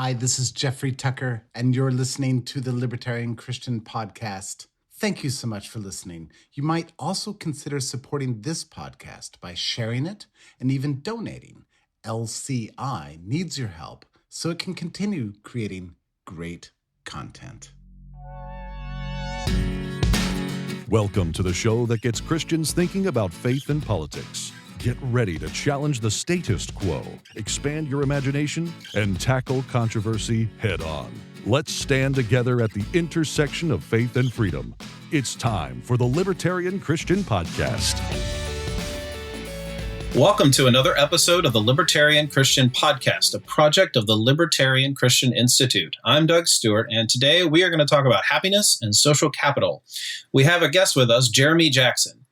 Hi, this is Jeffrey Tucker, and you're listening to the Libertarian Christian Podcast. Thank you so much for listening. You might also consider supporting this podcast by sharing it and even donating. LCI needs your help so it can continue creating great content. Welcome to the show that gets Christians thinking about faith and politics. Get ready to challenge the status quo, expand your imagination, and tackle controversy head on. Let's stand together at the intersection of faith and freedom. It's time for the Libertarian Christian Podcast. Welcome to another episode of the Libertarian Christian Podcast, a project of the Libertarian Christian Institute. I'm Doug Stewart, and today we are going to talk about happiness and social capital. We have a guest with us, Jeremy Jackson.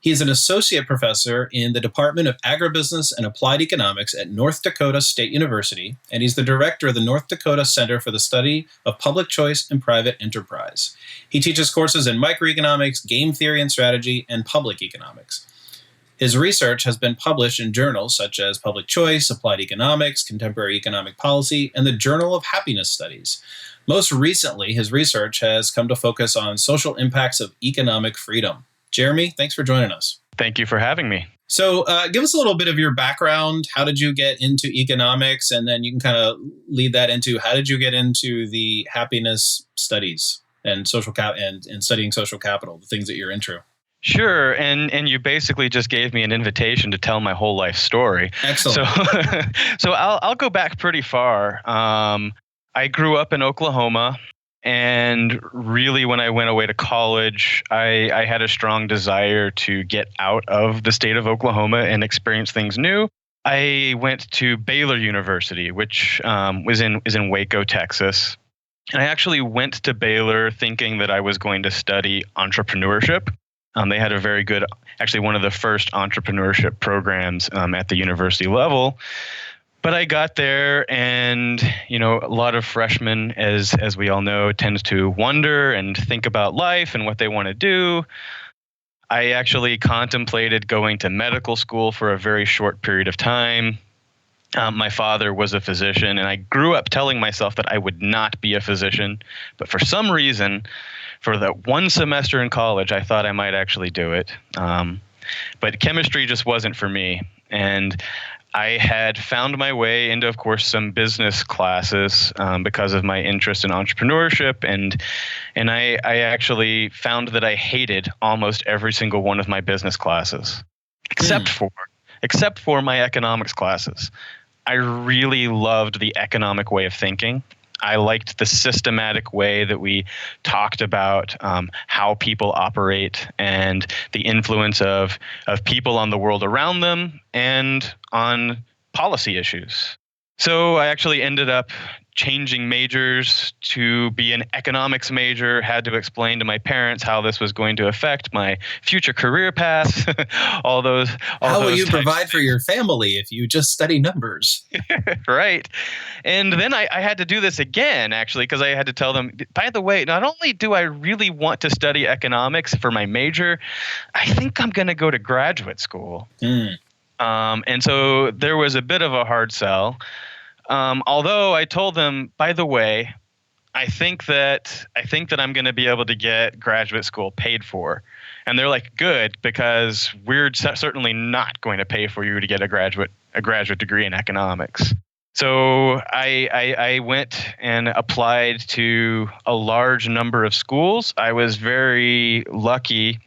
He is an associate professor in the Department of Agribusiness and Applied Economics at North Dakota State University, and he's the director of the North Dakota Center for the Study of Public Choice and Private Enterprise. He teaches courses in microeconomics, game theory and strategy, and public economics. His research has been published in journals such as Public Choice, Applied Economics, Contemporary Economic Policy, and the Journal of Happiness Studies. Most recently, his research has come to focus on social impacts of economic freedom. Jeremy, thanks for joining us. Thank you for having me. So give us a little bit of your background. How did you get into economics? And then you can kind of lead that into how did you get into the happiness studies and social and studying social capital, the things that you're into? Sure. And you basically just gave me an invitation to tell my whole life story. Excellent. So I'll go back pretty far. I grew up in Oklahoma. And really, when I went away to college, I had a strong desire to get out of the state of Oklahoma and experience things new. I went to Baylor University, which is in Waco, Texas. And I actually went to Baylor thinking that I was going to study entrepreneurship. They had a very good, actually one of the first entrepreneurship programs at the university level. But I got there and, a lot of freshmen, as we all know, tend to wonder and think about life and what they want to do. I actually contemplated going to medical school for a very short period of time. My father was a physician, and I grew up telling myself that I would not be a physician. But for some reason, for that one semester in college, I thought I might actually do it. But chemistry just wasn't for me. And I had found my way into, of course, some business classes because of my interest in entrepreneurship, and I actually found that I hated almost every single one of my business classes, except for my economics classes. I really loved the economic way of thinking. I liked the systematic way that we talked about how people operate and the influence of people on the world around them and on policy issues. So I actually ended up changing majors to be an economics major, had to explain to my parents how this was going to affect my future career path, all those. How will you provide for your family if you just study numbers? Right. And then I had to do this again, actually, because I had to tell them, by the way, not only do I really want to study economics for my major, I think I'm going to go to graduate school. And so there was a bit of a hard sell. Although I told them, by the way, I think that I'm going to be able to get graduate school paid for. And they're like, good, because we're certainly not going to pay for you to get a graduate degree in economics. So I went and applied to a large number of schools. I was very lucky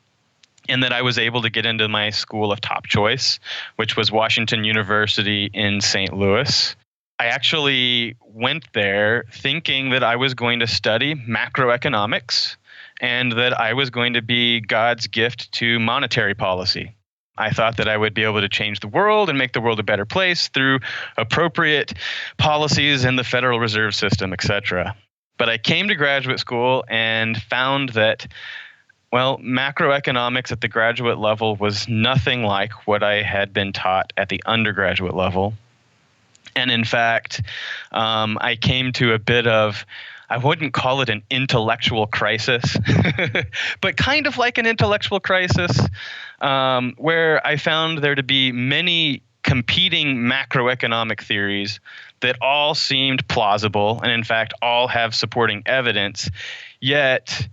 in that I was able to get into my school of top choice, which was Washington University in St. Louis. I actually went there thinking that I was going to study macroeconomics and that I was going to be God's gift to monetary policy. I thought that I would be able to change the world and make the world a better place through appropriate policies in the Federal Reserve System, etc. But I came to graduate school and found that, macroeconomics at the graduate level was nothing like what I had been taught at the undergraduate level. And in fact, I came to a bit of, I wouldn't call it an intellectual crisis, but kind of like an intellectual crisis, where I found there to be many competing macroeconomic theories that all seemed plausible and, in fact, all have supporting evidence, yet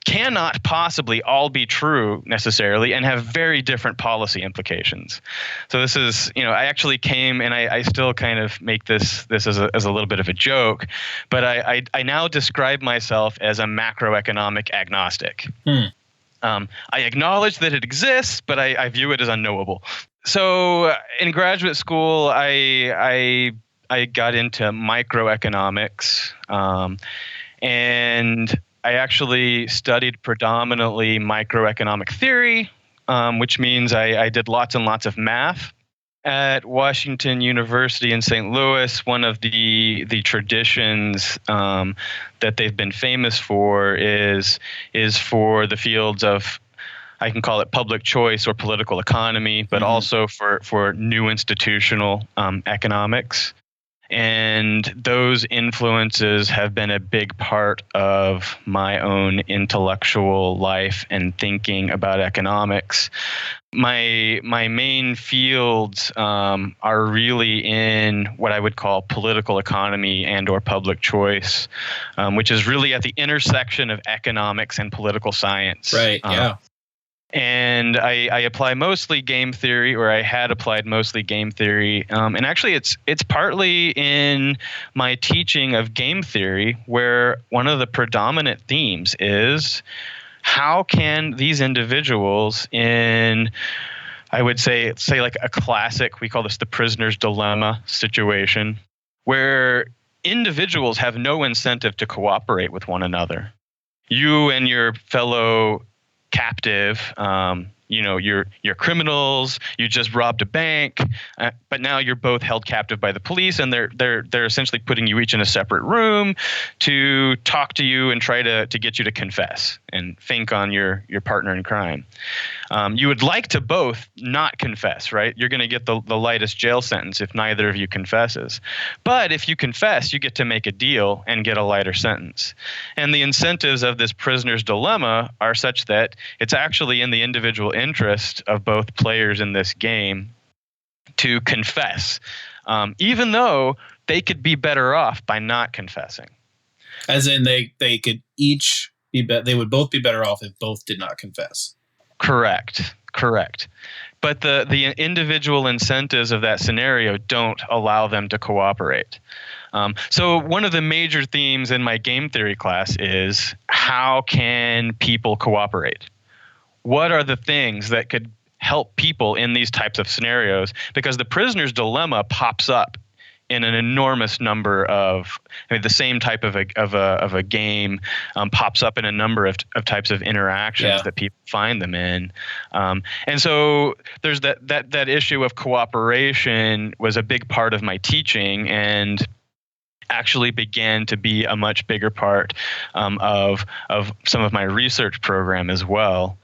cannot possibly all be true necessarily and have very different policy implications. So this is, I actually came, and I still kind of make this as a little bit of a joke, but I now describe myself as a macroeconomic agnostic. I acknowledge that it exists, but I view it as unknowable. So in graduate school, I got into microeconomics, and I actually studied predominantly microeconomic theory, which means I did lots and lots of math. At Washington University in St. Louis, one of the traditions that they've been famous for is for the fields of, I can call it public choice or political economy, but also for new institutional economics. And those influences have been a big part of my own intellectual life and thinking about economics. My main fields are really in what I would call political economy and or public choice, which is really at the intersection of economics and political science. Right, yeah. And I apply mostly game theory, or I had applied mostly game theory. And actually, it's partly in my teaching of game theory where one of the predominant themes is how can these individuals in, I would say like a classic, we call this the prisoner's dilemma situation, where individuals have no incentive to cooperate with one another. You and your fellow captive, you're criminals. You just robbed a bank, but now you're both held captive by the police, and they're essentially putting you each in a separate room to talk to you and try to get you to confess and think on your partner in crime. You would like to both not confess, right? You're going to get the lightest jail sentence if neither of you confesses. But if you confess, you get to make a deal and get a lighter sentence. And the incentives of this prisoner's dilemma are such that it's actually in the individual interest of both players in this game to confess, even though they could be better off by not confessing. As in they could each they would both be better off if both did not confess. Correct. But the individual incentives of that scenario don't allow them to cooperate. So one of the major themes in my game theory class is how can people cooperate? What are the things that could help people in these types of scenarios? Because the prisoner's dilemma pops up in an enormous number of, the same type of a game pops up in a number of types of interactions that people find them in. And so there's that issue of cooperation was a big part of my teaching, and actually began to be a much bigger part of some of my research program as well.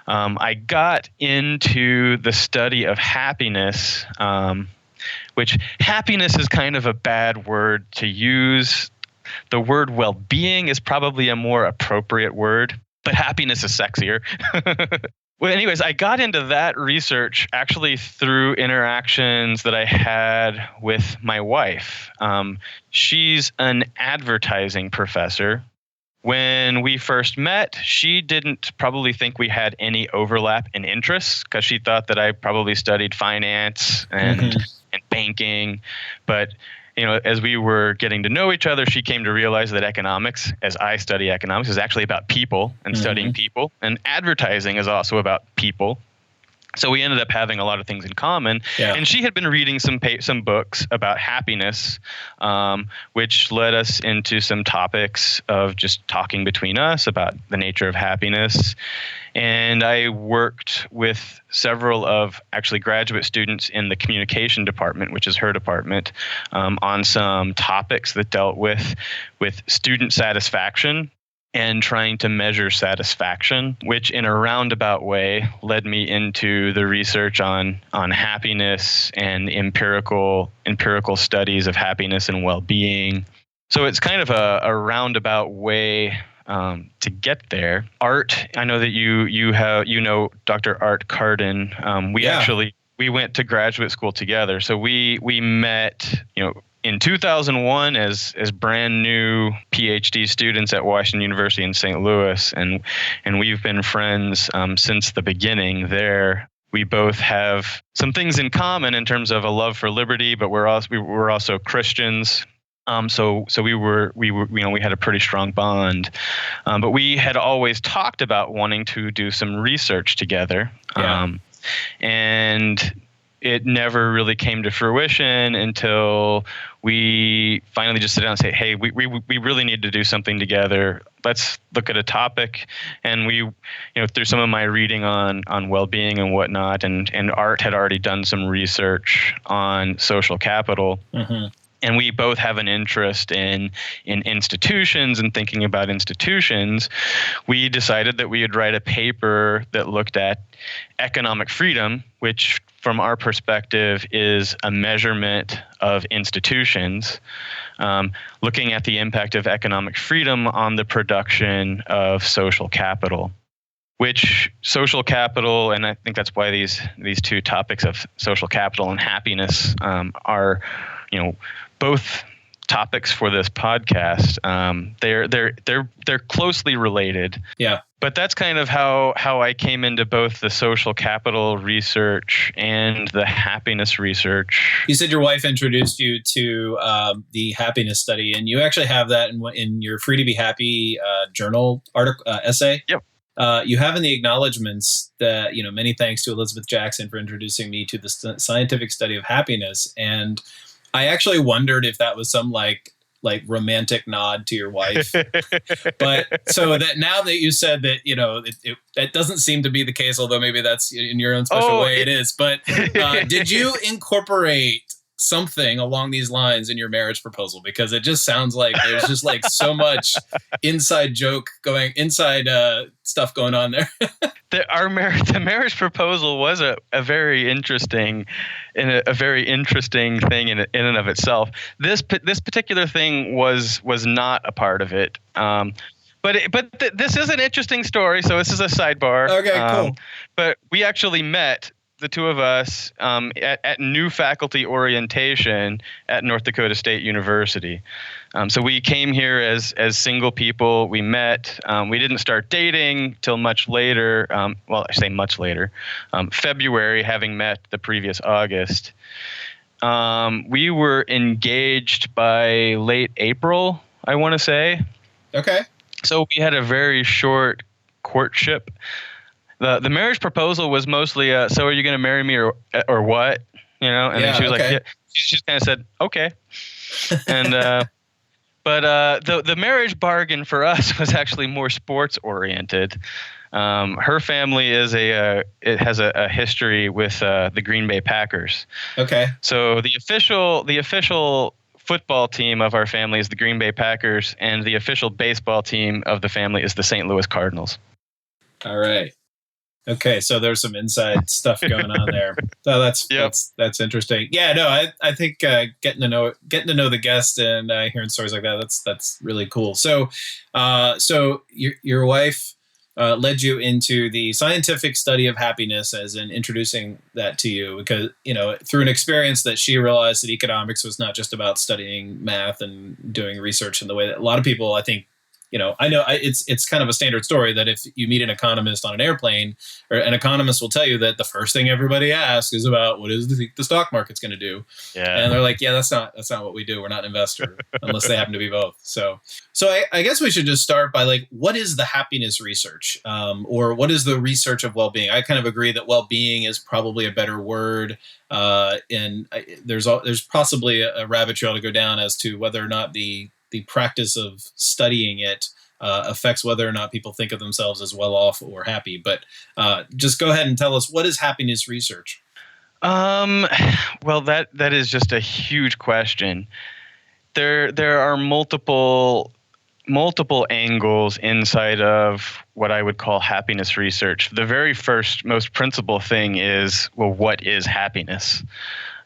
I got into the study of happiness, which happiness is kind of a bad word to use. The word well-being is probably a more appropriate word, but happiness is sexier. Well, anyways, I got into that research actually through interactions that I had with my wife. She's an advertising professor. When we first met, she didn't probably think we had any overlap in interests because she thought that I probably studied finance and banking. But as we were getting to know each other, she came to realize that economics, as I study economics, is actually about people and studying people. And advertising is also about people. So we ended up having a lot of things in common. Yeah. And she had been reading some books about happiness, which led us into some topics of just talking between us about the nature of happiness. And I worked with several of actually graduate students in the communication department, which is her department, on some topics that dealt with student satisfaction and trying to measure satisfaction, which in a roundabout way led me into the research on happiness and empirical studies of happiness and well-being. So it's kind of a roundabout way to get there. Art, I know that you know Dr. Art Carden. We we went to graduate school together. So we met, in 2001 as brand new PhD students at Washington University in St. Louis, and we've been friends since the beginning there. We both have some things in common in terms of a love for liberty, but we're also Christians. So we had a pretty strong bond. But we had always talked about wanting to do some research together. Yeah. And it never really came to fruition until we finally just sit down and say, hey, we really need to do something together. Let's look at a topic. And we, through some of my reading on well-being and whatnot, and Art had already done some research on social capital. Mm-hmm. And we both have an interest in institutions and thinking about institutions. We decided that we would write a paper that looked at economic freedom, which from our perspective is a measurement of institutions, looking at the impact of economic freedom on the production of social capital. Which social capital, and I think that's why these two topics of social capital and happiness are, both topics for this podcast. They're closely related. Yeah. But that's kind of how I came into both the social capital research and the happiness research. You said your wife introduced you to the happiness study, and you actually have that in your Free to Be Happy journal article essay. Yep. You have in the acknowledgments that, many thanks to Elizabeth Jackson for introducing me to the scientific study of happiness. And I actually wondered if that was some like romantic nod to your wife. But so that now that you said that, that doesn't seem to be the case, although maybe that's in your own special way it is. But did you incorporate something along these lines in your marriage proposal? Because it just sounds like there's just like so much inside stuff going on there. The marriage proposal was a very interesting thing in and of itself. This particular thing was not a part of it. But this is an interesting story. So this is a sidebar. Okay, cool. But we actually met, the two of us, at new faculty orientation at North Dakota State University. So we came here as single people. We met. We didn't start dating till much later. Well, I say much later. February, having met the previous August. We were engaged by late April, I want to say. Okay. So we had a very short courtship. The marriage proposal was mostly, so are you going to marry me or what? And then she was like, yeah. She just kind of said, okay. And, but the marriage bargain for us was actually more sports oriented. Her family has a history with the Green Bay Packers. Okay. So the official football team of our family is the Green Bay Packers, and the official baseball team of the family is the St. Louis Cardinals. All right. Okay, so there's some inside stuff going on there. So that's interesting. Yeah, no, I think getting to know the guest and hearing stories like that's really cool. So, so your wife led you into the scientific study of happiness, as in introducing that to you, because through an experience that she realized that economics was not just about studying math and doing research in the way that a lot of people, I think. I know it's kind of a standard story that if you meet an economist on an airplane, or an economist will tell you that the first thing everybody asks is about what is the stock market's going to do. Yeah. And they're like, yeah, that's not what we do. We're not an investor unless they happen to be both. So I guess we should just start by what is the happiness research, or what is the research of well-being? I kind of agree that well-being is probably a better word. And there's possibly a rabbit trail to go down as to whether or not the practice of studying it affects whether or not people think of themselves as well off or happy. But just go ahead and tell us, what is happiness research? Well, that is just a huge question. There are multiple angles inside of what I would call happiness research. The very first, most principal thing is, well, what is happiness?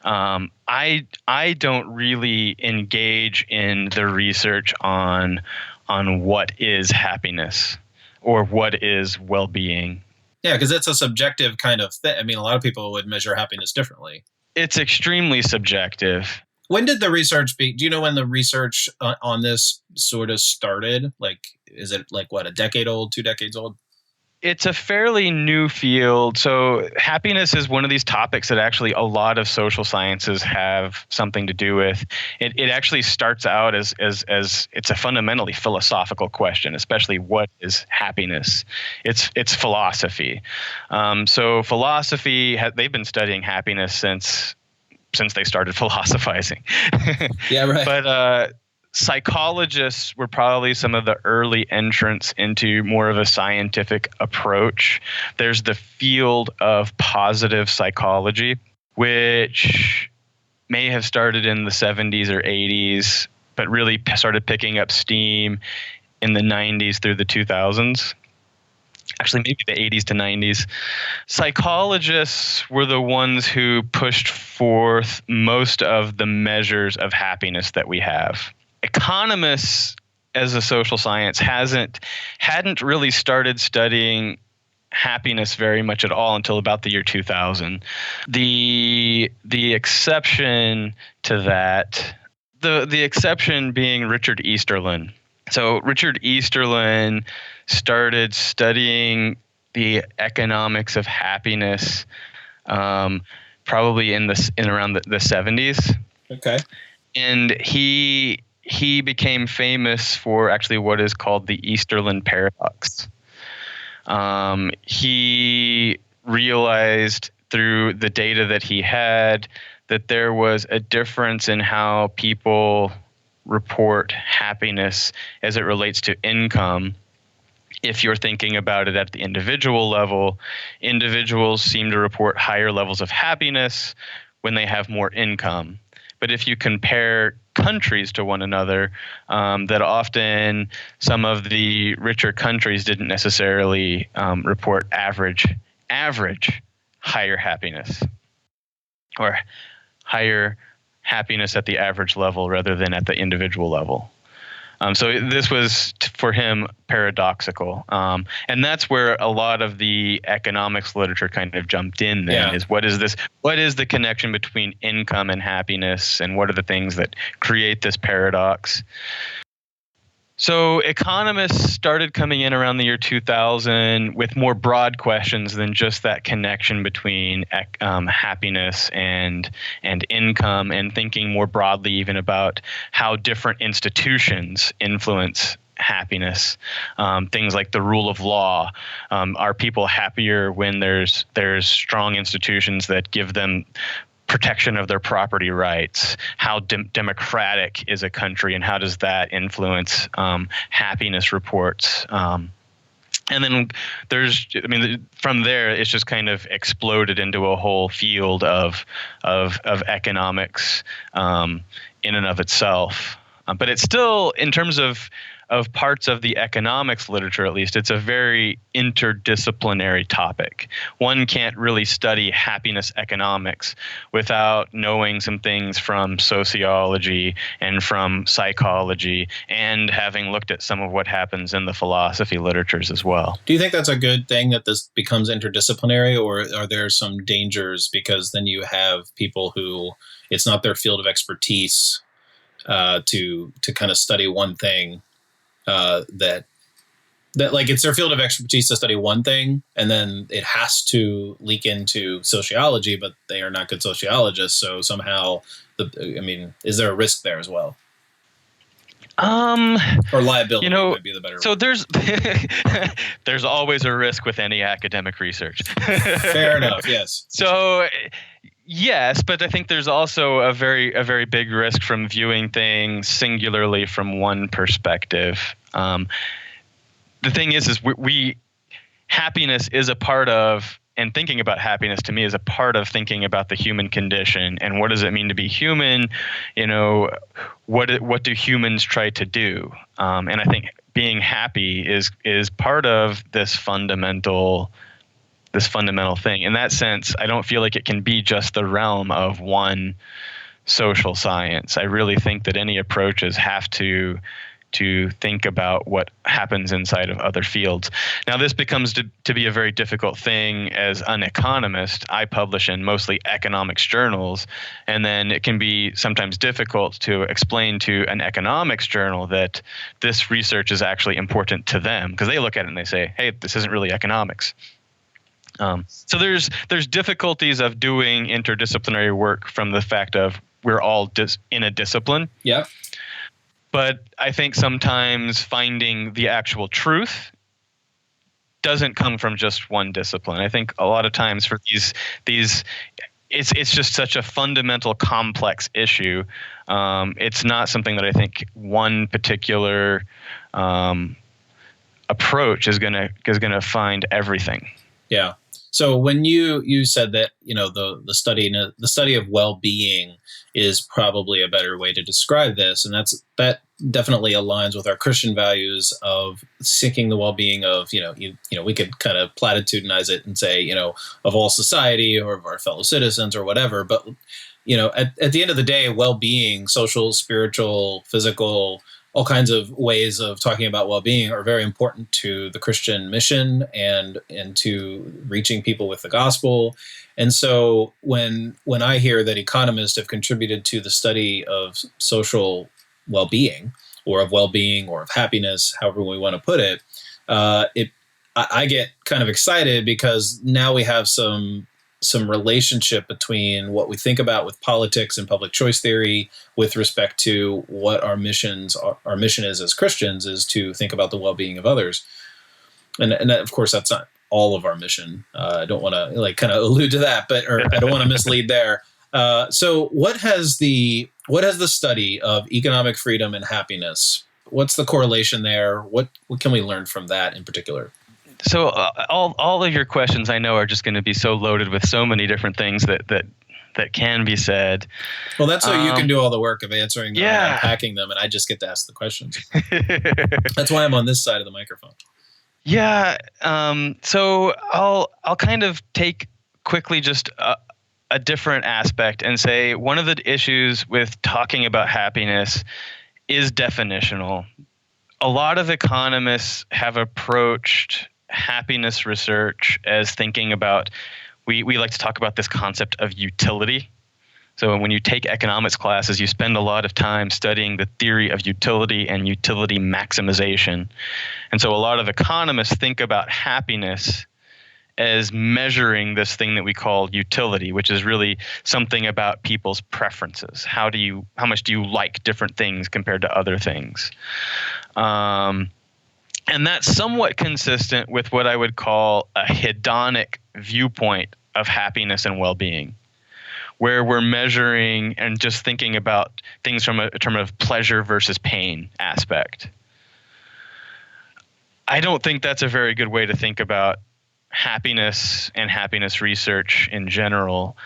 I don't really engage in the research on what is happiness or what is well-being. Yeah, because it's a subjective kind of thing. I mean, a lot of people would measure happiness differently. It's extremely subjective. When did the research do you know when the research on this sort of started? Like, is it like what, a decade old, 2 decades old? It's a fairly new field. So happiness is one of these topics that actually a lot of social sciences have something to do with. It actually starts out as it's a fundamentally philosophical question, especially what is happiness? It's philosophy. So philosophy, they've been studying happiness since they started philosophizing. Yeah, right. But psychologists were probably some of the early entrants into more of a scientific approach. There's the field of positive psychology, which may have started in the 70s or 80s, but really started picking up steam in the 90s through the 2000s. Actually, maybe the 80s to 90s. Psychologists were the ones who pushed forth most of the measures of happiness that we have. Economists, as a social science, hadn't really started studying happiness very much at all until about the year 2000. The exception to that, the exception being Richard Easterlin. So Richard Easterlin started studying the economics of happiness probably in around the 70s. Okay. And he became famous for actually what is called the Easterlin paradox. He realized through the data that he had that there was a difference in how people report happiness as it relates to income. If you're thinking about it at the individual level, individuals seem to report higher levels of happiness when they have more income. But if you compare countries to one another, that often some of the richer countries didn't necessarily report average higher happiness, or higher happiness at the average level rather than at the individual level. So this was, for him, paradoxical. And that's where a lot of the economics literature kind of jumped in then. Yeah. Is what is the connection between income and happiness, and what are the things that create this paradox? So economists started coming in around the year 2000 with more broad questions than just that connection between happiness and income, and thinking more broadly even about how different institutions influence happiness. Things like the rule of law. Are people happier when there's strong institutions that give them protection of their property rights? How democratic is a country, and how does that influence happiness reports? And then from there, it's just kind of exploded into a whole field of economics in and of itself. But it's still, in terms of parts of the economics literature, at least, it's a very interdisciplinary topic. One can't really study happiness economics without knowing some things from sociology and from psychology, and having looked at some of what happens in the philosophy literatures as well. Do you think that's a good thing that this becomes interdisciplinary, or are there some dangers because then you have people who it's not their field of expertise to kind of study one thing? That like it's their field of expertise to study one thing, and then it has to leak into sociology, but they are not good sociologists. So somehow, is there a risk there as well? Or liability might be the better so word. There's always a risk with any academic research. Fair enough. Yes. So yes, but I think there's also a very big risk from viewing things singularly from one perspective. The thing is we happiness is a part of, and thinking about happiness to me is a part of thinking about the human condition and what does it mean to be human. What do humans try to do? And I think being happy is part of this fundamental thing. In that sense, I don't feel like it can be just the realm of one social science. I really think that any approaches have to to think about what happens inside of other fields. Now, this becomes to be a very difficult thing as an economist. I publish in mostly economics journals, and then it can be sometimes difficult to explain to an economics journal that this research is actually important to them, because they look at it and they say, hey, this isn't really economics. So there's difficulties of doing interdisciplinary work from the fact of we're all in a discipline. Yeah. But I think sometimes finding the actual truth doesn't come from just one discipline. I think a lot of times for these it's just such a fundamental complex issue. It's not something that I think one particular approach is gonna find everyththat. Yeah. So when you said that, the study of well-being is probably a better way to describe this, and that definitely aligns with our Christian values of seeking the well-being of, we could kind of platitudinize it and say, of all society or of our fellow citizens or whatever. But, at the end of the day, well-being, social, spiritual, physical, all kinds of ways of talking about well-being are very important to the Christian mission and to reaching people with the gospel. And so when I hear that economists have contributed to the study of social well-being or of happiness, however we want to put it, I get kind of excited because now we have some relationship between what we think about with politics and public choice theory with respect to what our mission is as Christians, is to think about the well-being of others. And that, of course, that's not all of our mission. I don't want to kind of allude to that, or I don't want to mislead there. So what has the study of economic freedom and happiness, what's the correlation there? What can we learn from that in particular? So all of your questions, I know, are just going to be so loaded with so many different things that can be said. Well, that's so you can do all the work of answering them and unpacking them, and I just get to ask the questions. That's why I'm on this side of the microphone. Yeah. So I'll kind of take quickly just a different aspect and say one of the issues with talking about happiness is definitional. A lot of economists have approached happiness research as thinking about, we like to talk about this concept of utility. So when you take economics classes, you spend a lot of time studying the theory of utility and utility maximization. And so a lot of economists think about happiness as measuring this thing that we call utility, which is really something about people's preferences. How much do you like different things compared to other things? And that's somewhat consistent with what I would call a hedonic viewpoint of happiness and well-being, where we're measuring and just thinking about things from a term of pleasure versus pain aspect. I don't think that's a very good way to think about happiness and happiness research in general.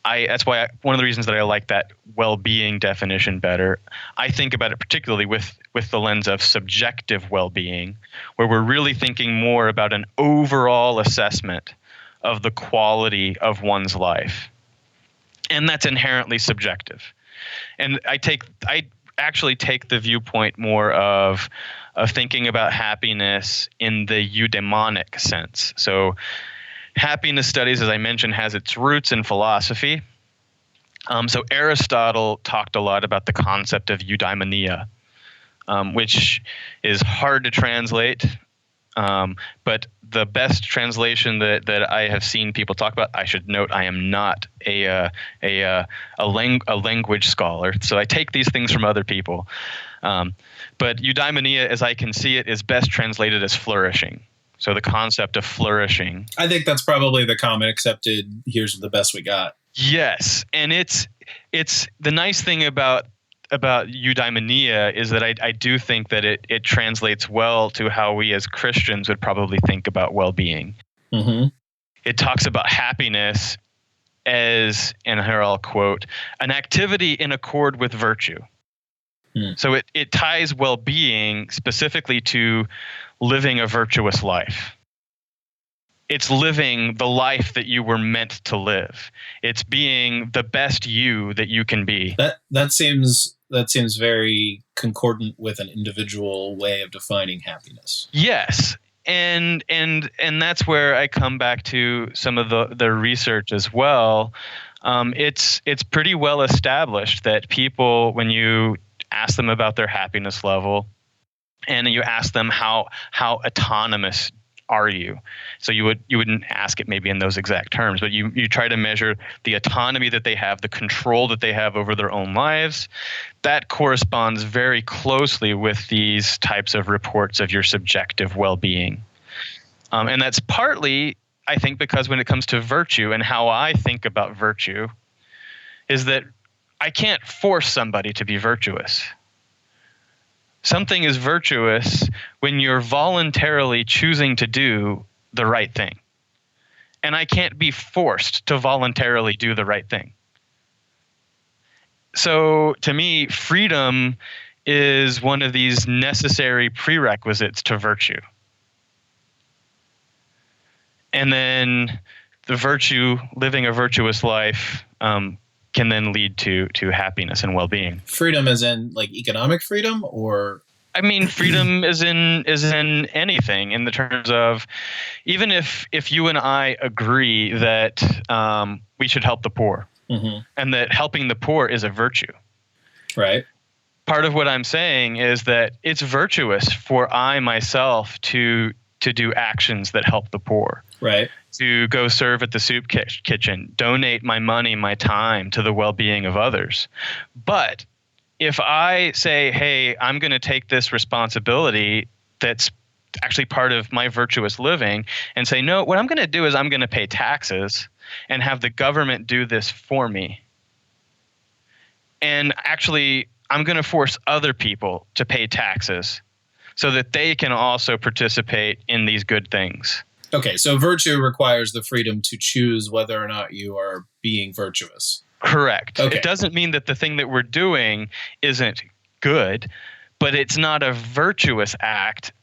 That's why one of the reasons that I like that well-being definition better. I think about it particularly with the lens of subjective well-being, where we're really thinking more about an overall assessment of the quality of one's life. And that's inherently subjective. And I actually take the viewpoint more of thinking about happiness in the eudaimonic sense. So happiness studies, as I mentioned, has its roots in philosophy. So Aristotle talked a lot about the concept of eudaimonia, which is hard to translate. But the best translation that I have seen people talk about, I should note, I am not a language scholar, so I take these things from other people. But eudaimonia, as I can see it, is best translated as flourishing. So the concept of flourishing. I think that's probably the common accepted, here's the best we got. Yes. And it's the nice thing about eudaimonia is that I do think that it translates well to how we as Christians would probably think about well-being. Mm-hmm. It talks about happiness as, and here I'll quote, an activity in accord with virtue. So it ties well-being specifically to living a virtuous life. It's living the life that you were meant to live. It's being the best you that you can be. That seems very concordant with an individual way of defining happiness. Yes. And that's where I come back to some of the research as well. It's pretty well established that people, when you ask them about their happiness level, and you ask them how autonomous are you? So you wouldn't ask it maybe in those exact terms, but you try to measure the autonomy that they have, the control that they have over their own lives. That corresponds very closely with these types of reports of your subjective well-being. And that's partly, I think, because when it comes to virtue and how I think about virtue, is that I can't force somebody to be virtuous. Something is virtuous when you're voluntarily choosing to do the right thing. And I can't be forced to voluntarily do the right thing. So to me, freedom is one of these necessary prerequisites to virtue. And then the virtue, living a virtuous life, can then lead to happiness and well-being. Freedom as in like economic freedom, or? I mean, freedom is in anything, in the terms of, even if you and I agree that we should help the poor, mm-hmm. and that helping the poor is a virtue. Right. Part of what I'm saying is that it's virtuous for I myself to do actions that help the poor. Right. To go serve at the soup kitchen, donate my money, my time to the well-being of others. But if I say, hey, I'm going to take this responsibility that's actually part of my virtuous living, and say, no, what I'm going to do is I'm going to pay taxes and have the government do this for me. And actually, I'm going to force other people to pay taxes so that they can also participate in these good things. Okay, so virtue requires the freedom to choose whether or not you are being virtuous. Correct. Okay. It doesn't mean that the thing that we're doing isn't good, but it's not a virtuous act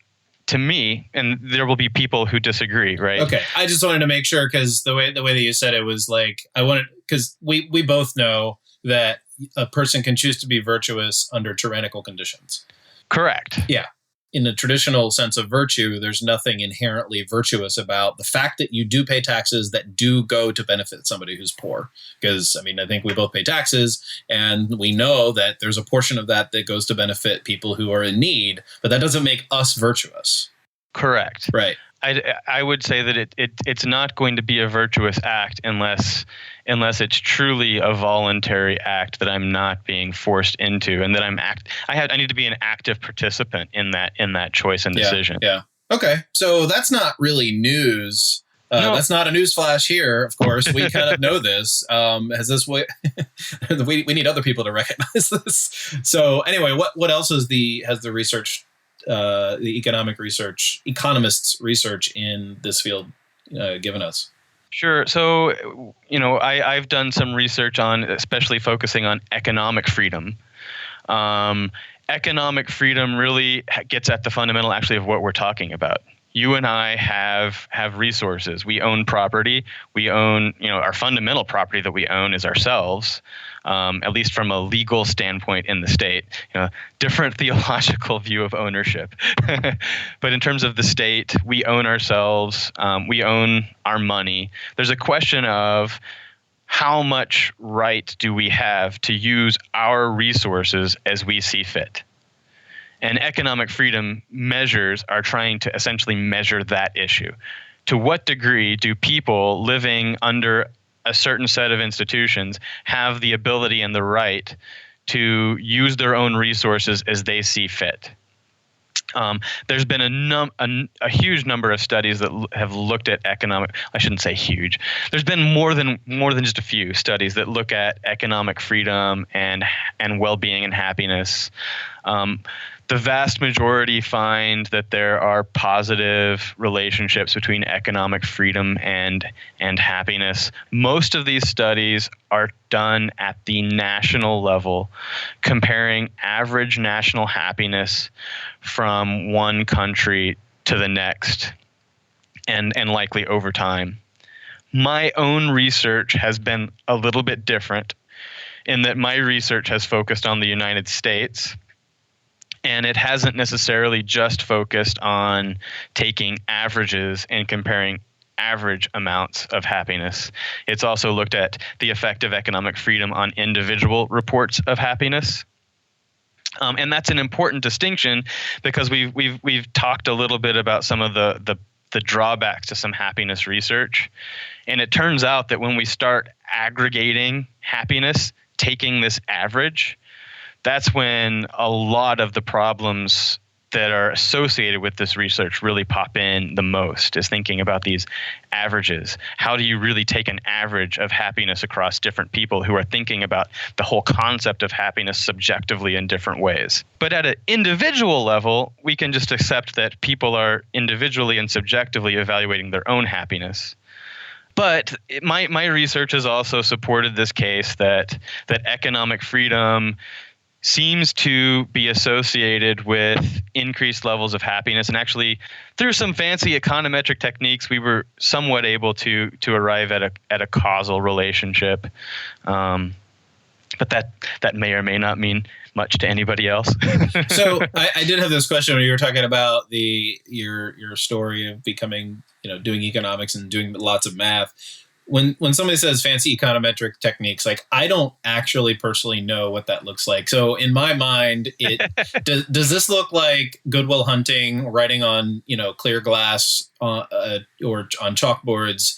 to me, and there will be people who disagree, right? Okay, I just wanted to make sure, because the way that you said it was like, because we both know that a person can choose to be virtuous under tyrannical conditions. Correct. Yeah. In the traditional sense of virtue, there's nothing inherently virtuous about the fact that you do pay taxes that do go to benefit somebody who's poor. Because, I mean, I think we both pay taxes, and we know that there's a portion of that that goes to benefit people who are in need, but that doesn't make us virtuous. Correct. Right. I would say that it's not going to be a virtuous act unless it's truly a voluntary act that I'm not being forced into, and that I need to be an active participant in that choice and decision. Yeah. Okay. So that's not really news. No. That's not a news flash here. Of course, we kind of know this. Has this way? we need other people to recognize this. So anyway, what else has the research? The economists' research in this field given us? Sure. So, I've done some research on, especially focusing on economic freedom. Economic freedom really gets at the fundamental, actually, of what we're talking about. You and I have resources. We own property. We own, our fundamental property that we own is ourselves. At least from a legal standpoint in the state, different theological view of ownership. But in terms of the state, we own ourselves. We own our money. There's a question of how much right do we have to use our resources as we see fit? And economic freedom measures are trying to essentially measure that issue. To what degree do people living under a certain set of institutions have the ability and the right to use their own resources as they see fit? There's been a huge number of studies that have looked at economic. I shouldn't say huge. There's been more than just a few studies that look at economic freedom and well-being and happiness. The vast majority find that there are positive relationships between economic freedom and happiness. Most of these studies are done at the national level, comparing average national happiness from one country to the next. and likely over time. My own research has been a little bit different in that my research has focused on the United States, and it hasn't necessarily just focused on taking averages and comparing average amounts of happiness. It's also looked at the effect of economic freedom on individual reports of happiness. And that's an important distinction because we've talked a little bit about some of the drawbacks to some happiness research. And it turns out that when we start aggregating happiness, taking this average, that's when a lot of the problems that are associated with this research really pop in the most, is thinking about these averages. How do you really take an average of happiness across different people who are thinking about the whole concept of happiness subjectively in different ways? But at an individual level, we can just accept that people are individually and subjectively evaluating their own happiness. But my research has also supported this case that economic freedom seems to be associated with increased levels of happiness. And actually, through some fancy econometric techniques, we were somewhat able to arrive at a causal relationship. But that may or may not mean much to anybody else. So I did have this question when you were talking about your story of becoming, doing economics and doing lots of math. When somebody says fancy econometric techniques, like, I don't actually personally know what that looks like. So in my mind, does this look like Good Will Hunting, writing on clear glass or on chalkboards,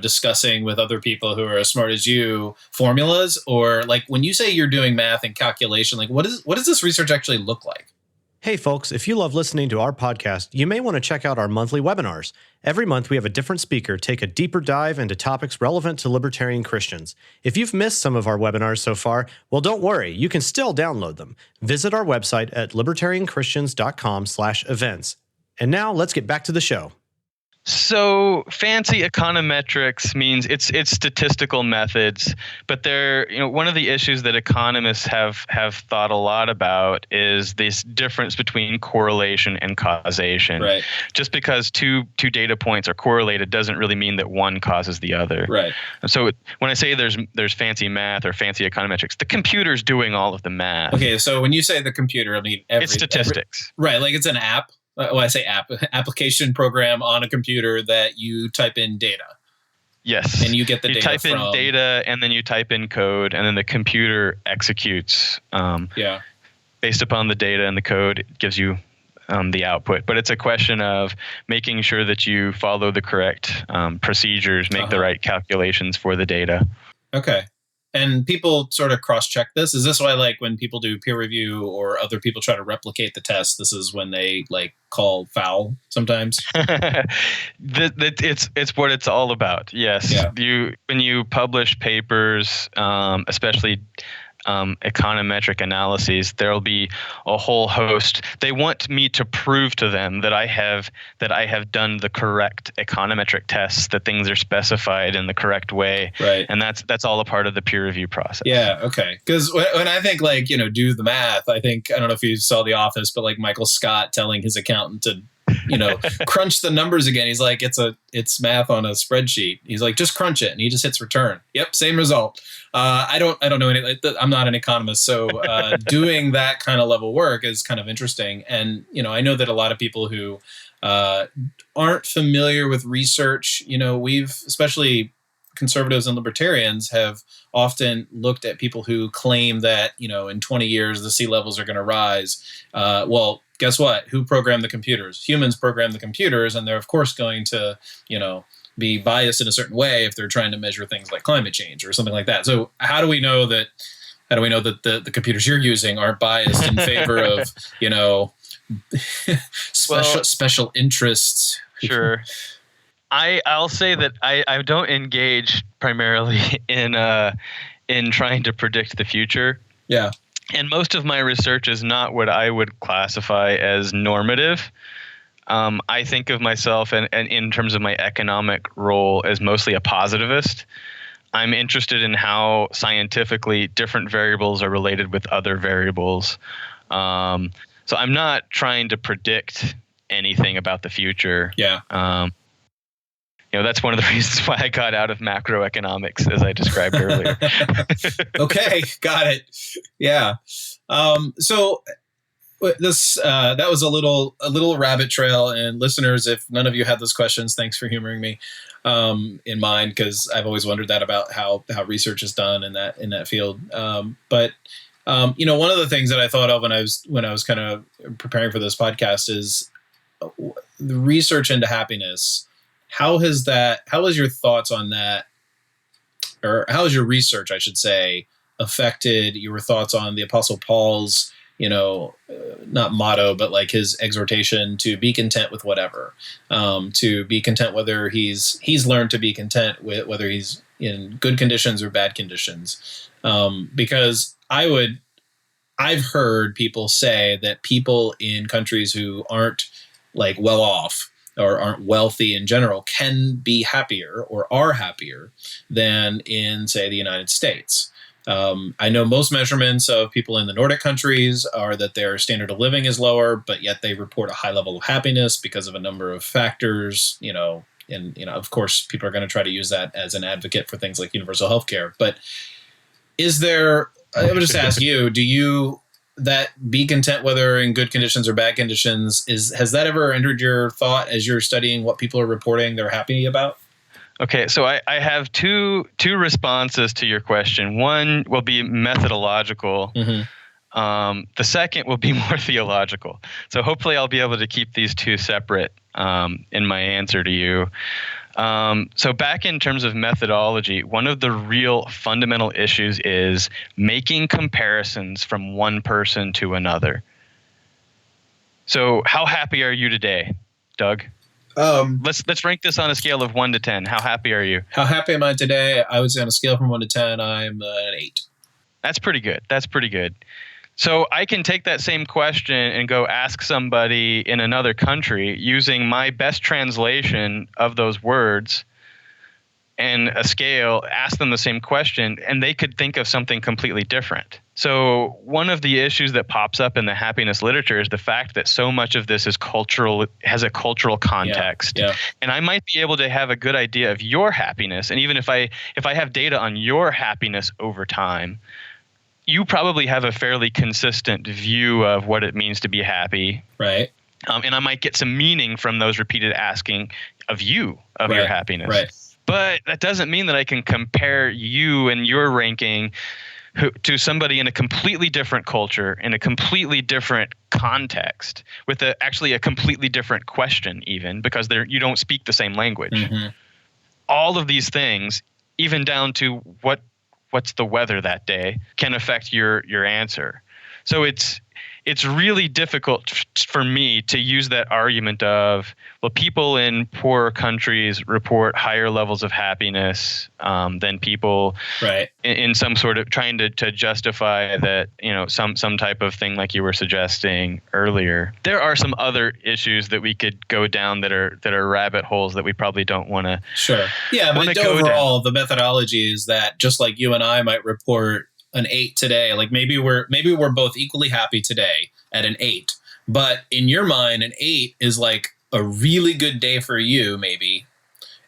discussing with other people who are as smart as you formulas? Or like when you say you're doing math and calculation, like what does this research actually look like? Hey folks, if you love listening to our podcast, you may want to check out our monthly webinars. Every month we have a different speaker take a deeper dive into topics relevant to libertarian Christians. If you've missed some of our webinars so far, well, don't worry, you can still download them. Visit our website at libertarianchristians.com/events. And now let's get back to the show. So fancy econometrics means it's statistical methods, but they're, one of the issues that economists have thought a lot about is this difference between correlation and causation. Right. Just because two data points are correlated doesn't really mean that one causes the other. Right. And so when I say there's fancy math or fancy econometrics, the computer's doing all of the math. Okay, so when you say the computer, I mean it's statistics. Right, like it's an app. Well, I say application program on a computer that you type in data. Yes. And you get the data. You type in data and then you type in code and then the computer executes. Based upon the data and the code, it gives you the output. But it's a question of making sure that you follow the correct procedures, make the right calculations for the data. Okay. And people sort of cross-check this. Is this why, like, when people do peer review or other people try to replicate the test, this is when they call foul sometimes? It's what it's all about. Yes. Yeah. When you publish papers, especially econometric analyses, there'll be a whole host. They want me to prove to them that I have done the correct econometric tests, that things are specified in the correct way. Right. And that's all a part of the peer review process. Yeah. Okay. Because when I think do the math, I don't know if you saw The Office, but like Michael Scott telling his accountant to crunch the numbers again. He's like, it's math on a spreadsheet. He's like, just crunch it. And he just hits return. Yep. Same result. I don't know anything. I'm not an economist. So doing that kind of level work is kind of interesting. And, I know that a lot of people who aren't familiar with research, especially conservatives and libertarians have often looked at people who claim that, in 20 years, the sea levels are going to rise. Well, guess what? Who programmed the computers? Humans program the computers, and they're, of course, going to, be biased in a certain way if they're trying to measure things like climate change or something like that. So how do we know that the computers you're using aren't biased in favor of, special interests? Sure. I'll say that I don't engage primarily in trying to predict the future. Yeah. And most of my research is not what I would classify as normative. I think of myself and in terms of my economic role as mostly a positivist. I'm interested in how scientifically different variables are related with other variables. So I'm not trying to predict anything about the future. Yeah. that's one of the reasons why I got out of macroeconomics, as I described earlier. Okay, got it. Yeah. So this that was a little rabbit trail, and listeners, if none of you had those questions, thanks for humoring me in mind, because I've always wondered that about how research is done in that field. But one of the things that I thought of when I was kind of preparing for this podcast is the research into happiness. How has your thoughts on that, or how has your research, I should say, affected your thoughts on the Apostle Paul's, not motto, but like his exhortation to be content with whatever, to be content whether he's learned to be content with whether he's in good conditions or bad conditions. Because I've heard people say that people in countries who aren't like well off or aren't wealthy in general can be happier or are happier than in, say, the United States. I know most measurements of people in the Nordic countries are that their standard of living is lower, but yet they report a high level of happiness because of a number of factors, and, of course, people are going to try to use that as an advocate for things like universal health care. But I would just ask you, that be content whether in good conditions or bad conditions, has that ever entered your thought as you're studying what people are reporting they're happy about? Okay, so I have two responses to your question. One will be methodological. Mm-hmm. The second will be more theological. So hopefully I'll be able to keep these two separate in my answer to you. So back in terms of methodology, one of the real fundamental issues is making comparisons from one person to another. So how happy are you today, Doug? Let's rank this on a scale of 1 to 10. How happy are you? How happy am I today? I would say on a scale from 1 to 10, I'm an 8. That's pretty good. So I can take that same question and go ask somebody in another country using my best translation of those words and a scale, ask them the same question, and they could think of something completely different. So one of the issues that pops up in the happiness literature is the fact that so much of this is has a cultural context. Yeah. And I might be able to have a good idea of your happiness. And even if I have data on your happiness over time, you probably have a fairly consistent view of what it means to be happy. Right. And I might get some meaning from those repeated asking of you of your happiness. Right. But that doesn't mean that I can compare you and your ranking to somebody in a completely different culture, in a completely different context, with actually a completely different question even, because you don't speak the same language. Mm-hmm. All of these things, even down to what's the weather that day, can affect your answer. So it's really difficult for me to use that argument of, well, people in poorer countries report higher levels of happiness than people in some sort of trying to justify that, some type of thing like you were suggesting earlier. There are some other issues that we could go down that are rabbit holes that we probably don't want to. Sure. Yeah, but overall, the methodology is that just like you and I might report an 8 today, like maybe we're both equally happy today at an 8, but in your mind an 8 is like a really good day for you maybe,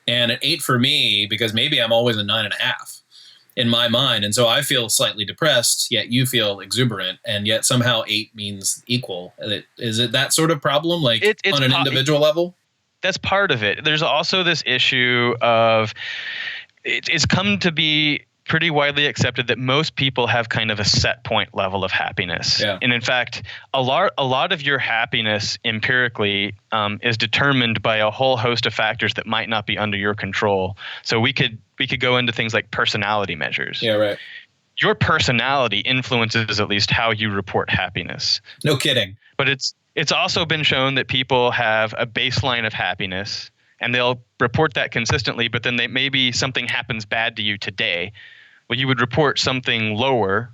and an 8 for me because maybe I'm always a 9.5 in my mind, and so I feel slightly depressed, yet you feel exuberant, and yet somehow 8 means equal. Is it that sort of problem, like it's on an individual level? That's part of it. There's also this issue of it's come to be pretty widely accepted that most people have kind of a set point level of happiness. Yeah. And in fact, a lot of your happiness empirically is determined by a whole host of factors that might not be under your control. So we could go into things like personality measures. Yeah, right. Your personality influences at least how you report happiness. No kidding. But it's also been shown that people have a baseline of happiness and they'll report that consistently, but then maybe something happens bad to you today. Well, you would report something lower,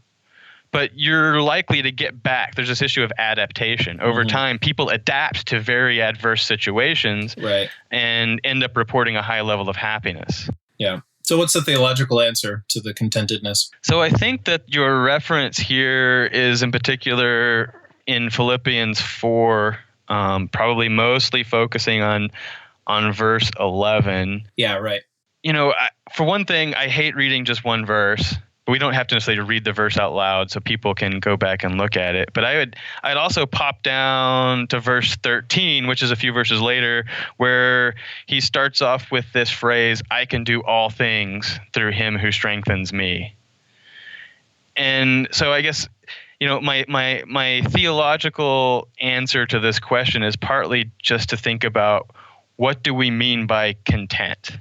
but you're likely to get back. There's this issue of adaptation. Over time, people adapt to very adverse situations and end up reporting a high level of happiness. Yeah. So what's the theological answer to the contentedness? So I think that your reference here is in particular in Philippians 4, probably mostly focusing on on verse 11. Yeah, right. For one thing, I hate reading just one verse. We don't have to necessarily read the verse out loud, so people can go back and look at it. But I'd also pop down to verse 13, which is a few verses later, where he starts off with this phrase, "I can do all things through him who strengthens me." And so I guess, my theological answer to this question is partly just to think about, what do we mean by content?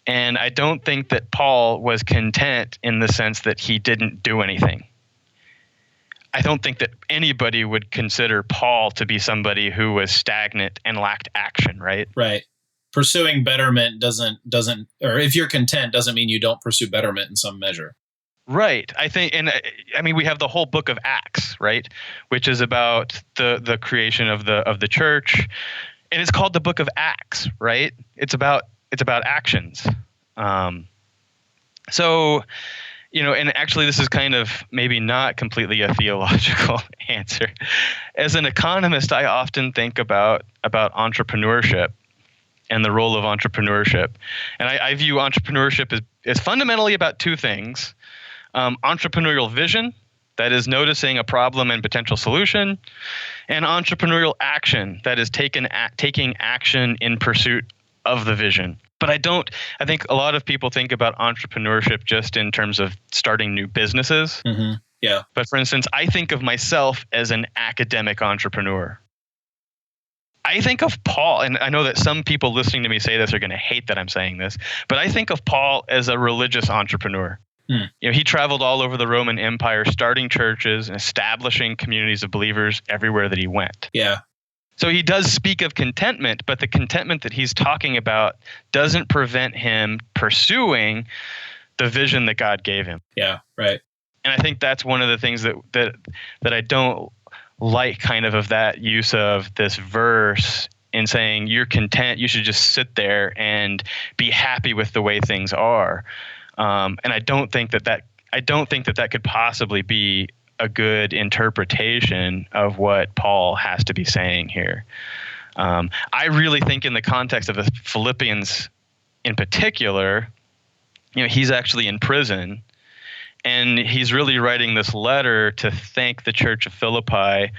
And I don't think that Paul was content in the sense that he didn't do anything. I don't think that anybody would consider Paul to be somebody who was stagnant and lacked action, right? Right. Pursuing betterment doesn't, or if you're content, doesn't mean you don't pursue betterment in some measure. Right. I think, and I mean, we have the whole book of Acts, right, which is about the creation of the church, and it's called the book of Acts, right? It's about actions. So, and actually this is kind of maybe not completely a theological answer. As an economist, I often think about entrepreneurship and the role of entrepreneurship. And I view entrepreneurship as fundamentally about two things: entrepreneurial vision, that is noticing a problem and potential solution, and entrepreneurial action, that is taking action in pursuit of the vision. But I think a lot of people think about entrepreneurship just in terms of starting new businesses. Mm-hmm. Yeah. But for instance, I think of myself as an academic entrepreneur. I think of Paul, and I know that some people listening to me say this are going to hate that I'm saying this, but I think of Paul as a religious entrepreneur. He traveled all over the Roman Empire, starting churches and establishing communities of believers everywhere that he went. Yeah. So he does speak of contentment, but the contentment that he's talking about doesn't prevent him pursuing the vision that God gave him. Yeah, right. And I think that's one of the things that I don't like kind of that use of this verse in saying you're content, you should just sit there and be happy with the way things are. And I don't think that could possibly be a good interpretation of what Paul has to be saying here. I really think in the context of the Philippians in particular, he's actually in prison, and he's really writing this letter to thank the church of Philippi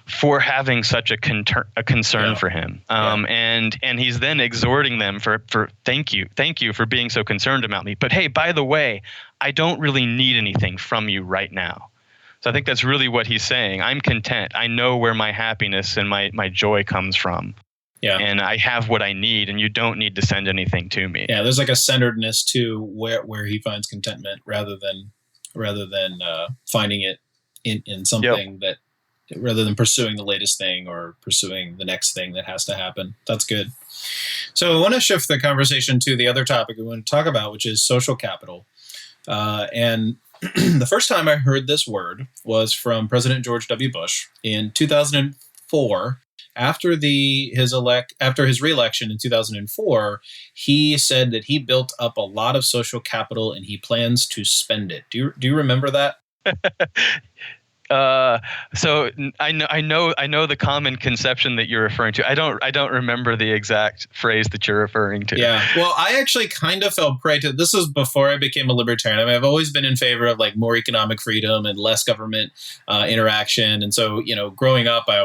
for having such a concern for him. And he's then exhorting them for thank you for being so concerned about me. But hey, by the way, I don't really need anything from you right now. So I think that's really what he's saying. I'm content. I know where my happiness and my joy comes from. Yeah. And I have what I need, and you don't need to send anything to me. Yeah, there's like a centeredness to where he finds contentment rather than finding it in something that, rather than pursuing the latest thing or pursuing the next thing that has to happen. That's good. So I want to shift the conversation to the other topic we want to talk about, which is social capital. And the first time I heard this word was from President George W. Bush in 2004. After his re-election in 2004, he said that he built up a lot of social capital and he plans to spend it. Do you remember that? So I know the common conception that you're referring to. I don't remember the exact phrase that you're referring to. Yeah. Well, I actually kind of fell prey to this. Was before I became a libertarian. I mean, I've always been in favor of like more economic freedom and less government interaction. And so, growing up, I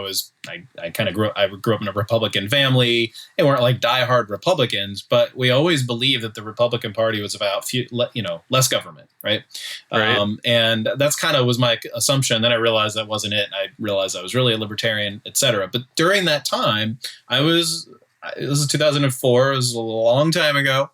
grew up in a Republican family. They weren't like diehard Republicans, but we always believed that the Republican Party was about less government, right? And that's kind of was my assumption. Then I realized that wasn't it. I realized I was really a libertarian, et cetera. But during that time, it was 2004. It was a long time ago.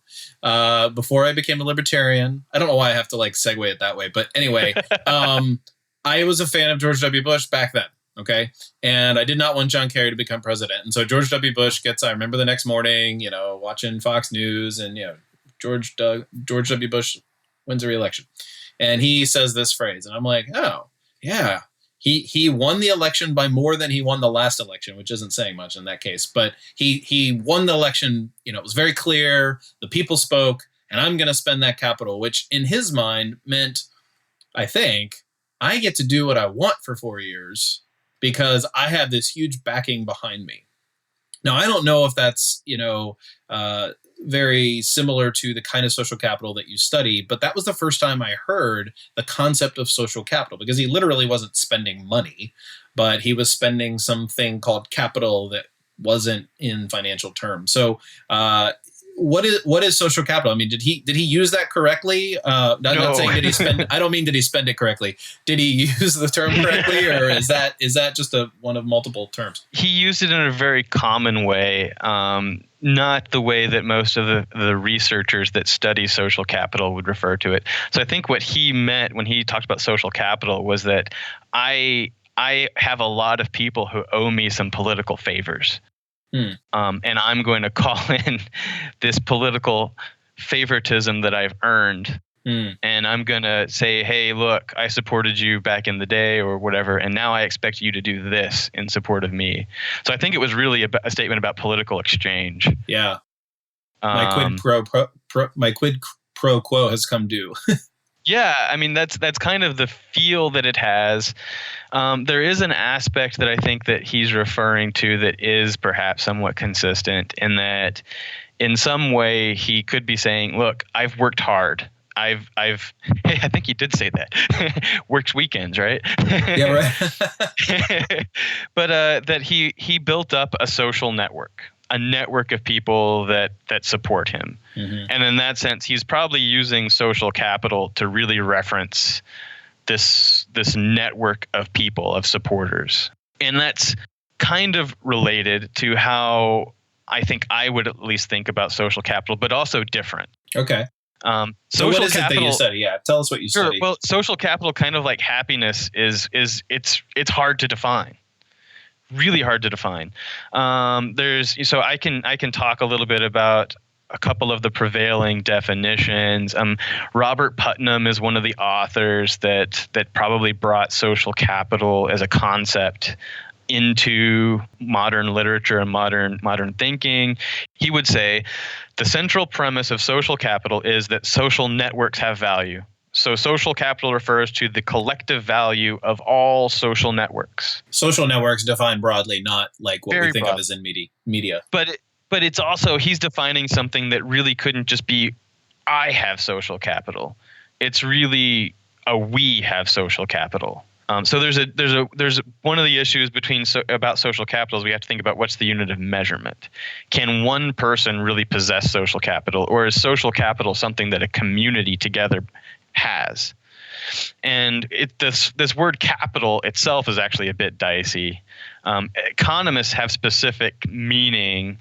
Before I became a libertarian. I don't know why I have to like segue it that way, but anyway, I was a fan of George W. Bush back then. Okay. And I did not want John Kerry to become president. And so George W. Bush I remember the next morning, watching Fox News and, George W. Bush wins a re-election. And he says this phrase. And I'm like, oh, yeah. He won the election by more than he won the last election, which isn't saying much in that case. But he won the election. It was very clear. The people spoke, and I'm going to spend that capital, which in his mind meant, I think, I get to do what I want for 4 years because I have this huge backing behind me. Now, I don't know if that's, very similar to the kind of social capital that you study, but that was the first time I heard the concept of social capital, because he literally wasn't spending money, but he was spending something called capital that wasn't in financial terms. So, what is social capital? I mean, did he use that correctly? Not saying did he spend. I don't mean did he spend it correctly. Did he use the term correctly, or is that just one of multiple terms? He used it in a very common way, not the way that most of the researchers that study social capital would refer to it. So I think what he meant when he talked about social capital was that I have a lot of people who owe me some political favors. And I'm going to call in this political favoritism that I've earned. And I'm going to say, hey, look, I supported you back in the day or whatever, and now I expect you to do this in support of me. So I think it was really a statement about political exchange. Yeah. My quid pro quo has come due. Yeah, I mean, that's kind of the feel that it has. There is an aspect that I think that he's referring to that is perhaps somewhat consistent, in that in some way he could be saying, look, I've worked hard. I think he did say that. Works weekends, right? Yeah, right. But that he built up a social network, a network of people that support him. Mm-hmm. And in that sense, he's probably using social capital to really reference this network of people, of supporters. And that's kind of related to how I think I would at least think about social capital, but also different. Okay. So what is it that you study? Yeah, tell us what you study. Well, social capital, kind of like happiness, is it's hard to define. Really hard to define. So I can talk a little bit about a couple of the prevailing definitions. Robert Putnam is one of the authors that probably brought social capital as a concept into modern literature and modern thinking. He would say the central premise of social capital is that social networks have value. So social capital refers to the collective value of all social networks. Social networks defined broadly, not like what Very we think broad. of as in media. But it's also, he's defining something that really couldn't just be, I have social capital. It's really a we have social capital. So there's one of the issues about social capital is we have to think about what's the unit of measurement. Can one person really possess social capital, or is social capital something that a community together has? And this word capital itself is actually a bit dicey. Economists have specific meaning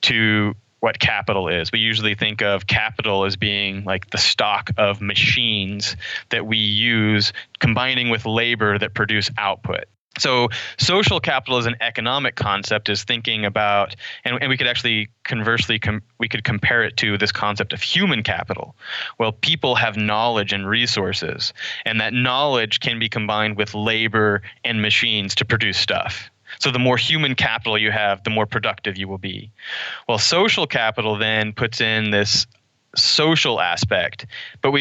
to what capital is. We usually think of capital as being like the stock of machines that we use combining with labor that produce output. So social capital as an economic concept is thinking about, and we could actually conversely, we could compare it to this concept of human capital. Well, people have knowledge and resources, and that knowledge can be combined with labor and machines to produce stuff. So the more human capital you have, the more productive you will be. Well, social capital then puts in this social aspect, but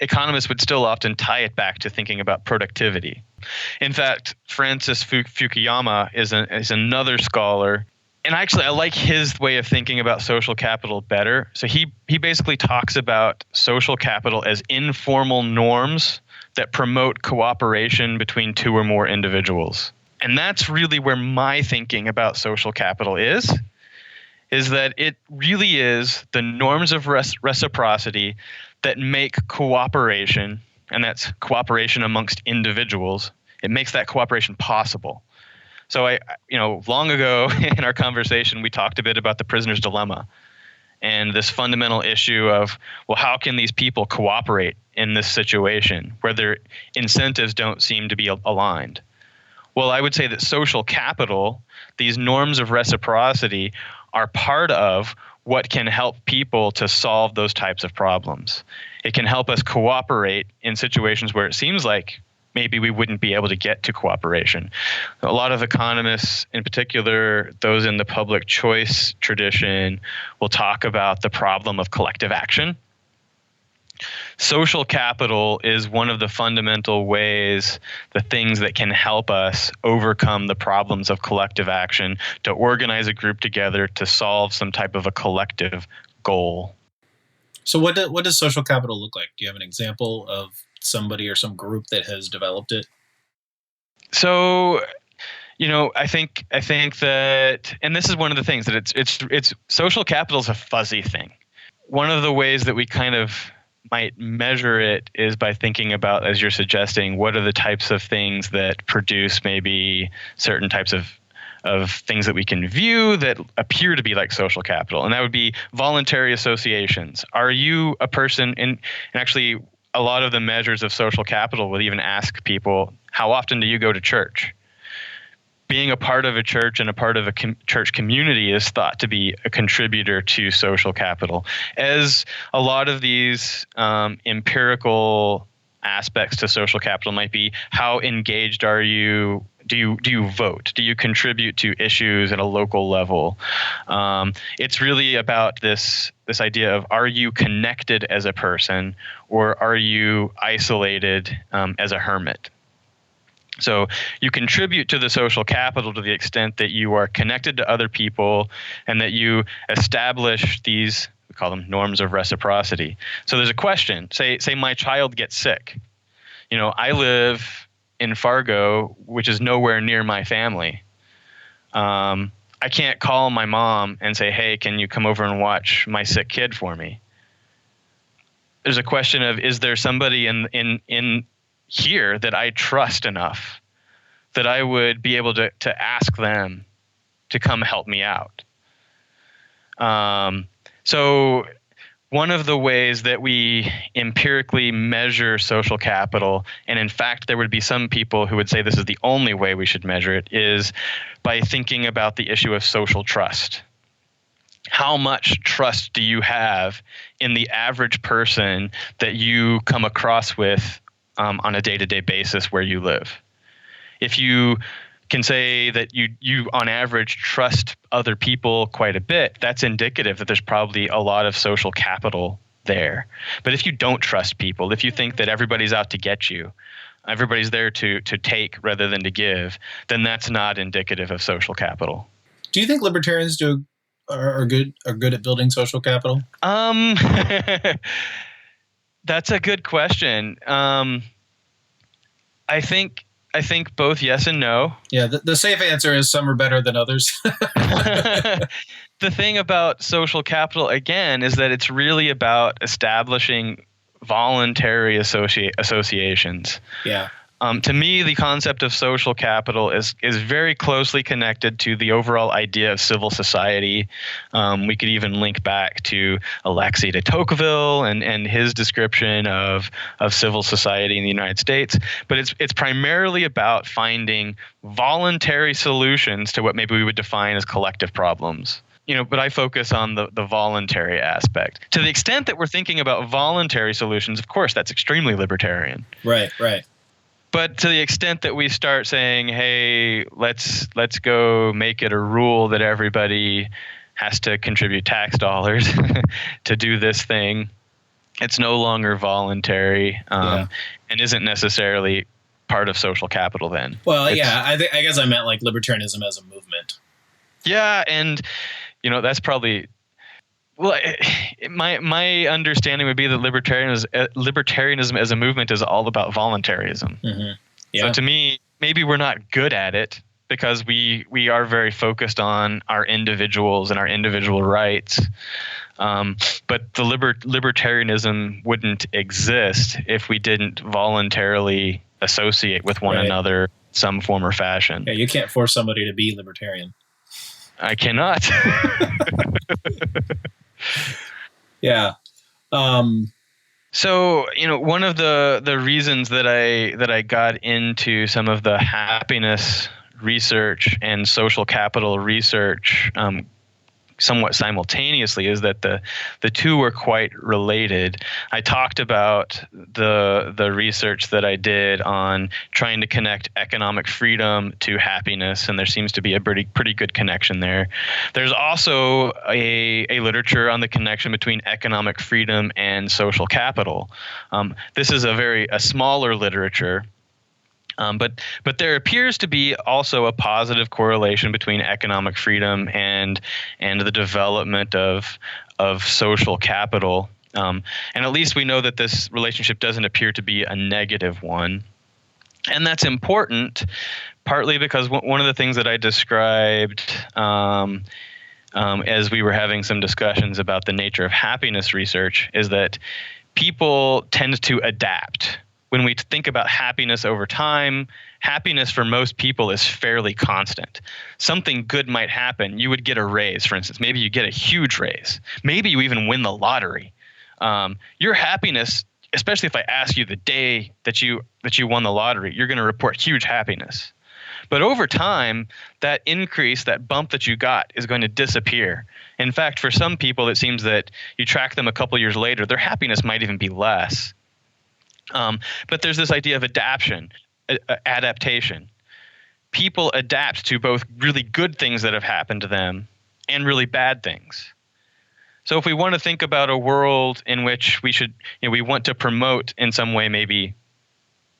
economists would still often tie it back to thinking about productivity. In fact, Francis Fukuyama is another scholar, and actually I like his way of thinking about social capital better. So he basically talks about social capital as informal norms that promote cooperation between two or more individuals. And that's really where my thinking about social capital is that it really is the norms of reciprocity that make cooperation, and that's cooperation amongst individuals. It makes that cooperation possible. So long ago in our conversation, we talked a bit about the prisoner's dilemma and this fundamental issue of, well, how can these people cooperate in this situation where their incentives don't seem to be aligned? Well, I would say that social capital, these norms of reciprocity, are part of what can help people to solve those types of problems. It can help us cooperate in situations where it seems like maybe we wouldn't be able to get to cooperation. A lot of economists, in particular those in the public choice tradition, will talk about the problem of collective action. social capital is one of the fundamental ways, the things that can help us overcome the problems of collective action, to organize a group together to solve some type of a collective goal. So what does social capital look like? Do you have an example of somebody or some group that has developed it? So, I think that, and this is one of the things, that it's social capital is a fuzzy thing. One of the ways that we kind of might measure it is by thinking about, as you're suggesting, what are the types of things that produce maybe certain types of things that we can view that appear to be like social capital. And that would be voluntary associations. Are you a person, and actually a lot of the measures of social capital will even ask people, how often do you go to church? Being a part of a church and a part of a church community is thought to be a contributor to social capital. As a lot of these empirical aspects to social capital might be, how engaged are you? Do you vote? Do you contribute to issues at a local level? It's really about this idea of, are you connected as a person, or are you isolated as a hermit? So you contribute to the social capital to the extent that you are connected to other people and that you establish these, we call them norms of reciprocity. So there's a question, say my child gets sick. I live in Fargo, which is nowhere near my family. I can't call my mom and say, hey, can you come over and watch my sick kid for me? There's a question of, is there somebody in here that I trust enough that I would be able to ask them to come help me out? So one of the ways that we empirically measure social capital, and in fact there would be some people who would say this is the only way we should measure it, is by thinking about the issue of social trust. How much trust do you have in the average person that you come across with on a day-to-day basis where you live? If you can say that you on average trust other people quite a bit, that's indicative that there's probably a lot of social capital there. But if you don't trust people, if you think that everybody's out to get you, everybody's there to take rather than to give, then that's not indicative of social capital. Do you think libertarians are good at building social capital? That's a good question. I think both yes and no. Yeah, the safe answer is some are better than others. The thing about social capital, again, is that it's really about establishing voluntary associations. Yeah. To me, the concept of social capital is very closely connected to the overall idea of civil society. We could even link back to Alexis de Tocqueville and his description of civil society in the United States. But it's primarily about finding voluntary solutions to what maybe we would define as collective problems. But I focus on the voluntary aspect. To the extent that we're thinking about voluntary solutions, of course, that's extremely libertarian. Right. But to the extent that we start saying, hey, let's go make it a rule that everybody has to contribute tax dollars to do this thing, it's no longer voluntary and isn't necessarily part of social capital then. Well, I guess I meant like libertarianism as a movement. Yeah, and that's probably... Well, my understanding would be that libertarianism as a movement is all about voluntarism. Mm-hmm. Yeah. So to me, maybe we're not good at it because we are very focused on our individuals and our individual rights. But the libertarianism wouldn't exist if we didn't voluntarily associate with one another in some form or fashion. Yeah, you can't force somebody to be libertarian. I cannot. Yeah. So, one of the reasons that I got into some of the happiness research and social capital research somewhat simultaneously is that the two were quite related. I talked about the research that I did on trying to connect economic freedom to happiness, and there seems to be a pretty good connection there. There's also a literature on the connection between economic freedom and social capital. This is a smaller literature. But there appears to be also a positive correlation between economic freedom and the development of social capital. And at least we know that this relationship doesn't appear to be a negative one. And that's important, partly because one of the things that I described as we were having some discussions about the nature of happiness research is that people tend to adapt. When we think about happiness over time, happiness for most people is fairly constant. Something good might happen. You would get a raise, for instance. Maybe you get a huge raise. Maybe you even win the lottery. Your happiness, especially if I ask you the day that you won the lottery, you're going to report huge happiness. But over time, that increase, that bump that you got is going to disappear. In fact, for some people, it seems that you track them a couple years later, their happiness might even be less. But there's this idea of adaptation. People adapt to both really good things that have happened to them and really bad things. So if we want to think about a world in which we want to promote in some way maybe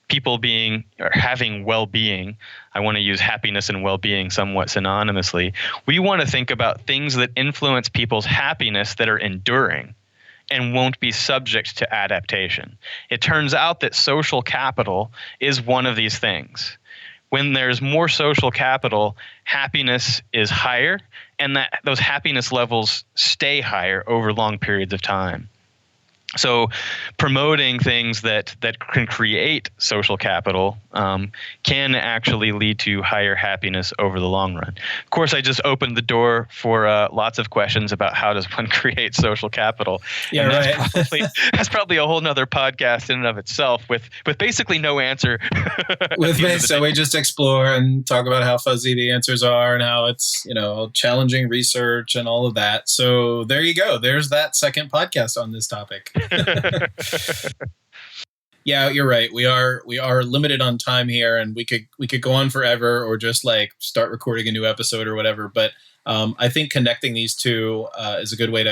people being or having well-being, I want to use happiness and well-being somewhat synonymously. We want to think about things that influence people's happiness that are enduring and won't be subject to adaptation. It turns out that social capital is one of these things. When there's more social capital, happiness is higher, and that those happiness levels stay higher over long periods of time. So promoting things that can create social capital can actually lead to higher happiness over the long run. Of course, I just opened the door for lots of questions about how does one create social capital. Yeah, and that's probably a whole nother podcast in and of itself with basically no answer. So we just explore and talk about how fuzzy the answers are and how it's, challenging research and all of that. So there you go. There's that second podcast on this topic. Yeah, you're right. We are limited on time here, and we could go on forever or just start recording a new episode or whatever. But I think connecting these two is a good way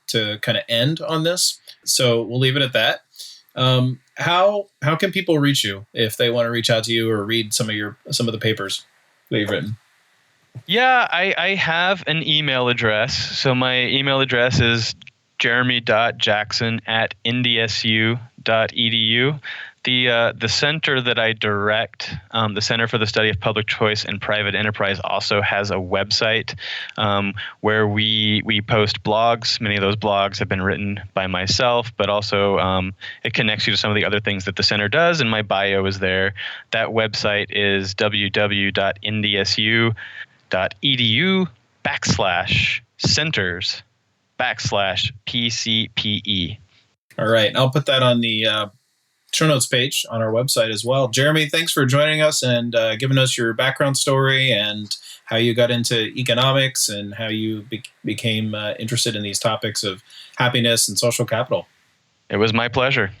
to kind of end on this. So we'll leave it at that. How can people reach you if they want to reach out to you or read some of the papers that you've written? Yeah, I have an email address. So my email address is jeremy.jackson@ndsu.edu. The center that I direct, the Center for the Study of Public Choice and Private Enterprise, also has a website where we post blogs. Many of those blogs have been written by myself, but also it connects you to some of the other things that the center does, and my bio is there. That website is www.ndsu.edu/centers/PCPE. All right. I'll put that on the show notes page on our website as well. Jeremy, thanks for joining us and giving us your background story and how you got into economics and how you became interested in these topics of happiness and social capital. It was my pleasure.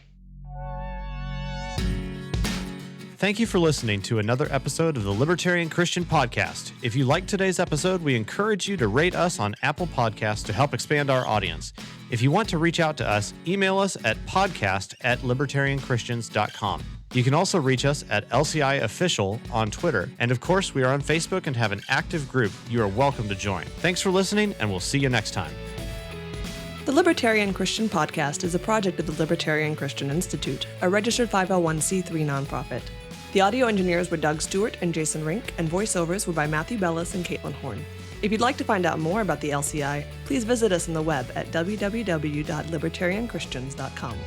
Thank you for listening to another episode of the Libertarian Christian Podcast. If you liked today's episode, we encourage you to rate us on Apple Podcasts to help expand our audience. If you want to reach out to us, email us at podcast@libertarianchristians.com. You can also reach us at LCI Official on Twitter. And of course, we are on Facebook and have an active group you are welcome to join. Thanks for listening, and we'll see you next time. The Libertarian Christian Podcast is a project of the Libertarian Christian Institute, a registered 501c3 nonprofit. The audio engineers were Doug Stewart and Jason Rink, and voiceovers were by Matthew Bellis and Caitlin Horn. If you'd like to find out more about the LCI, please visit us on the web at www.libertarianchristians.com.